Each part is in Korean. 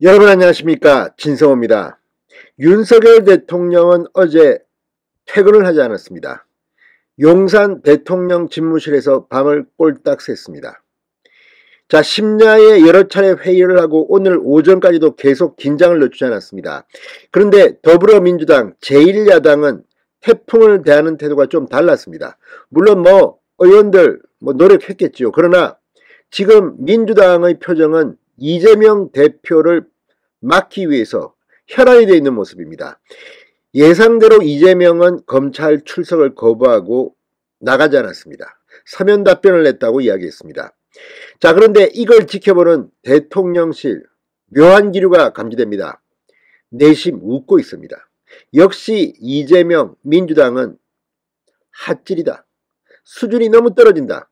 여러분 안녕하십니까, 진성호입니다. 윤석열 대통령은 어제 퇴근을 하지 않았습니다. 용산 대통령 집무실에서 밤을 꼴딱 샜습니다. 자, 심야에 여러 차례 회의를 하고 오늘 오전까지도 계속 긴장을 늦추지 않았습니다. 그런데 더불어민주당 제1야당은 태풍을 대하는 태도가 좀 달랐습니다. 물론 의원들 노력했겠지요. 그러나 지금 민주당의 표정은 이재명 대표를 막기 위해서 혈안이 되어 있는 모습입니다. 예상대로 이재명은 검찰 출석을 거부하고 나가지 않았습니다. 사면 답변을 냈다고 이야기했습니다. 자, 그런데 이걸 지켜보는 대통령실 묘한 기류가 감지됩니다. 내심 웃고 있습니다. 역시 이재명 민주당은 핫질이다. 수준이 너무 떨어진다.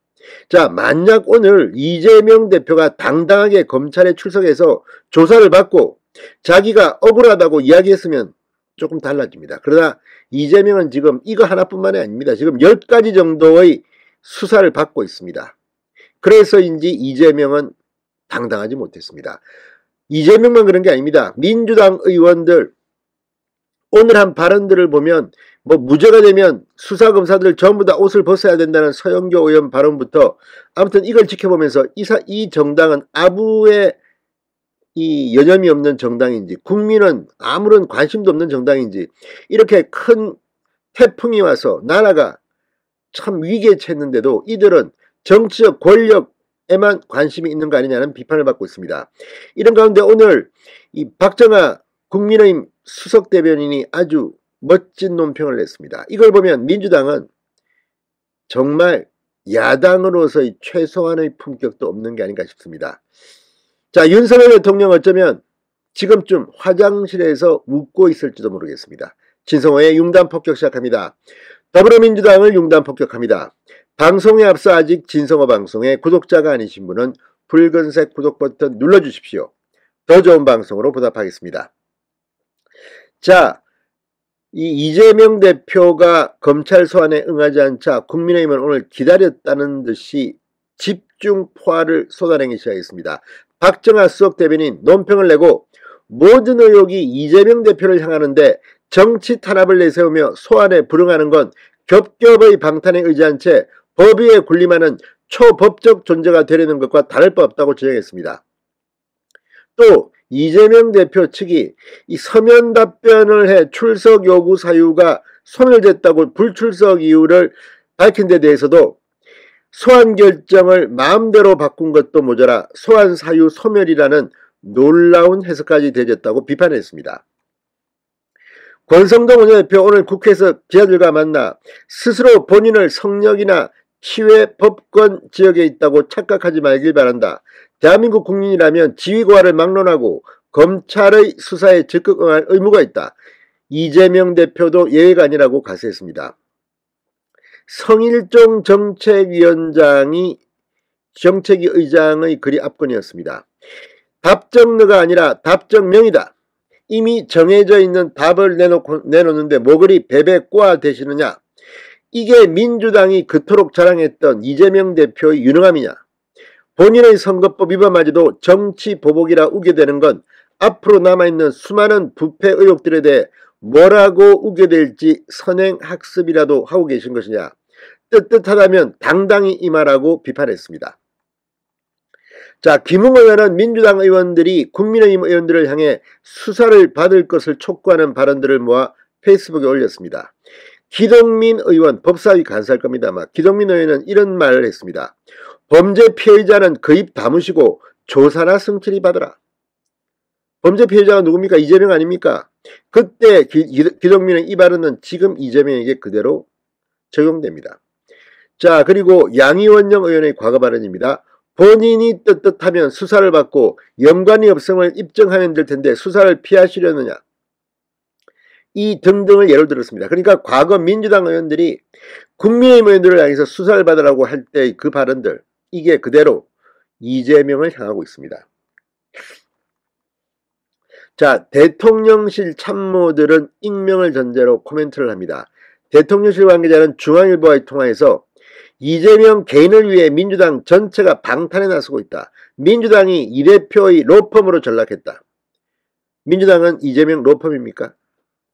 자, 만약 오늘 이재명 대표가 당당하게 검찰에 출석해서 조사를 받고 자기가 억울하다고 이야기했으면 조금 달라집니다. 그러나 이재명은 지금 이거 하나뿐만이 아닙니다. 지금 10가지 정도의 수사를 받고 있습니다. 그래서인지 이재명은 당당하지 못했습니다. 이재명만 그런 게 아닙니다. 민주당 의원들 오늘 한 발언들을 보면 무죄가 되면 수사검사들 전부 다 옷을 벗어야 된다는 서영교 의원 발언부터 아무튼 이걸 지켜보면서 이 정당은 아부의 이 여념이 없는 정당인지 국민은 아무런 관심도 없는 정당인지 이렇게 큰 태풍이 와서 나라가 참 위기에 처했는데도 이들은 정치적 권력에만 관심이 있는 거 아니냐는 비판을 받고 있습니다. 이런 가운데 오늘 이 박정아 국민의힘 수석 대변인이 아주 멋진 논평을 냈습니다. 이걸 보면 민주당은 정말 야당으로서의 최소한의 품격도 없는 게 아닌가 싶습니다. 자, 윤석열 대통령 어쩌면 지금쯤 화장실에서 웃고 있을지도 모르겠습니다. 진성호의 융단 폭격 시작합니다. 더불어민주당을 융단 폭격합니다. 방송에 앞서 아직 진성호 방송의 구독자가 아니신 분은 붉은색 구독 버튼 눌러주십시오. 더 좋은 방송으로 보답하겠습니다. 자, 이 이재명 대표가 검찰 소환에 응하지 않자 국민의힘은 오늘 기다렸다는 듯이 집중 포화를 쏟아내기 시작했습니다. 박정아 수석 대변인 논평을 내고 모든 의혹이 이재명 대표를 향하는데 정치 탄압을 내세우며 소환에 불응하는 건 겹겹의 방탄에 의지한 채 법 위에 군림하는 초법적 존재가 되려는 것과 다를 바 없다고 지적했습니다. 또 이재명 대표 측이 이 서면 답변을 해 출석 요구 사유가 소멸됐다고 불출석 이유를 밝힌 데 대해서도 소환 결정을 마음대로 바꾼 것도 모자라 소환 사유 소멸이라는 놀라운 해석까지 되졌다고 비판했습니다. 권성동 원내대표 오늘 국회에서 기자들과 만나 스스로 본인을 성역이나 치외 법권 지역에 있다고 착각하지 말길 바란다. 대한민국 국민이라면 지위고하를 막론하고 검찰의 수사에 적극 응할 의무가 있다. 이재명 대표도 예외가 아니라고 가세했습니다. 성일종 정책위원장이 정책위 의장의 글이 압권이었습니다. 답정너가 아니라 답정명이다. 이미 정해져 있는 답을 내놓는데 뭐 그리 베베 꼬아 대시느냐. 이게 민주당이 그토록 자랑했던 이재명 대표의 유능함이냐. 본인의 선거법 위반마저도 정치 보복이라 우겨대는 건 앞으로 남아있는 수많은 부패 의혹들에 대해 뭐라고 우겨댈지 선행학습이라도 하고 계신 것이냐. 뜨뜻하다면 당당히 임하라고 비판했습니다. 자, 김웅 의원은 민주당 의원들이 국민의힘 의원들을 향해 수사를 받을 것을 촉구하는 발언들을 모아 페이스북에 올렸습니다. 기동민 의원 법사위 간사할 겁니다. 기동민 의원은 이런 말을 했습니다. 범죄 피해자는 그 입 다무시고 조사나 성찰이 받으라. 범죄 피해자가 누굽니까? 이재명 아닙니까? 그때 기동민의 이 발언은 지금 이재명에게 그대로 적용됩니다. 자, 그리고 양이원영 의원의 과거 발언입니다. 본인이 떳떳하면 수사를 받고 연관이 없음을 입증하면 될 텐데 수사를 피하시려느냐. 이 등등을 예를 들었습니다. 그러니까 과거 민주당 의원들이 국민의힘 의원들을 향해서 수사를 받으라고 할 때의 그 발언들, 이게 그대로 이재명을 향하고 있습니다. 자, 대통령실 참모들은 익명을 전제로 코멘트를 합니다. 대통령실 관계자는 중앙일보와의 통화에서 이재명 개인을 위해 민주당 전체가 방탄에 나서고 있다. 민주당이 이 대표의 로펌으로 전락했다. 민주당은 이재명 로펌입니까?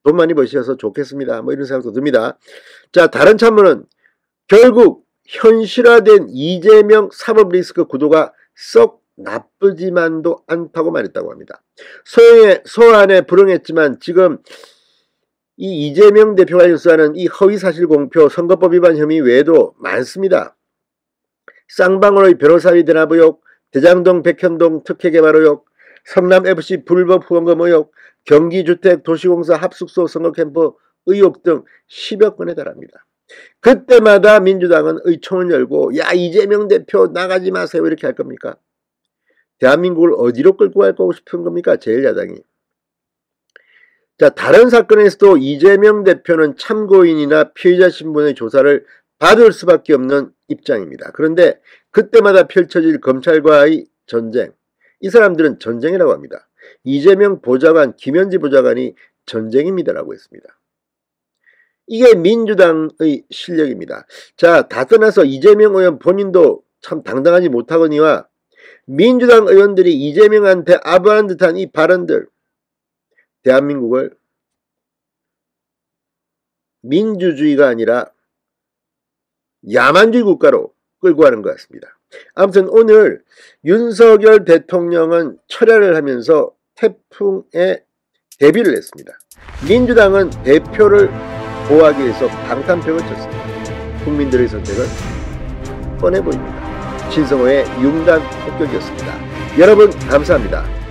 돈 많이 버셔서 좋겠습니다. 뭐 이런 생각도 듭니다. 자, 다른 참모는 결국 현실화된 이재명 사법 리스크 구도가 썩 나쁘지만도 않다고 말했다고 합니다. 소환에 불응했지만 지금 이 이재명 대표가 일수하는 이 허위사실 공표, 선거법 위반 혐의 외에도 많습니다. 쌍방울의 변호사비 대납 의혹, 대장동 백현동 특혜개발 의혹, 성남FC 불법 후원금 의혹, 경기주택 도시공사 합숙소 선거캠프 의혹 등 10여 건에 달합니다. 그때마다 민주당은 의총을 열고 야 이재명 대표 나가지 마세요 이렇게 할 겁니까? 대한민국을 어디로 끌고 갈 거고 싶은 겁니까? 제1야당이. 자, 다른 사건에서도 이재명 대표는 참고인이나 피의자 신분의 조사를 받을 수밖에 없는 입장입니다. 그런데 그때마다 펼쳐질 검찰과의 전쟁, 이 사람들은 전쟁이라고 합니다. 이재명 보좌관, 김현지 보좌관이 전쟁입니다라고 했습니다. 이게 민주당의 실력입니다. 자, 다 떠나서 이재명 의원 본인도 참 당당하지 못하거니와 민주당 의원들이 이재명한테 아부하는 듯한 이 발언들, 대한민국을 민주주의가 아니라 야만주의 국가로 끌고 가는 것 같습니다. 아무튼 오늘 윤석열 대통령은 철야를 하면서 태풍에 대비를 했습니다. 민주당은 대표를 보호하기 위해서 방탄벽을 쳤습니다. 국민들의 선택은 뻔해 보입니다. 신성호의 융단 폭격이었습니다. 여러분 감사합니다.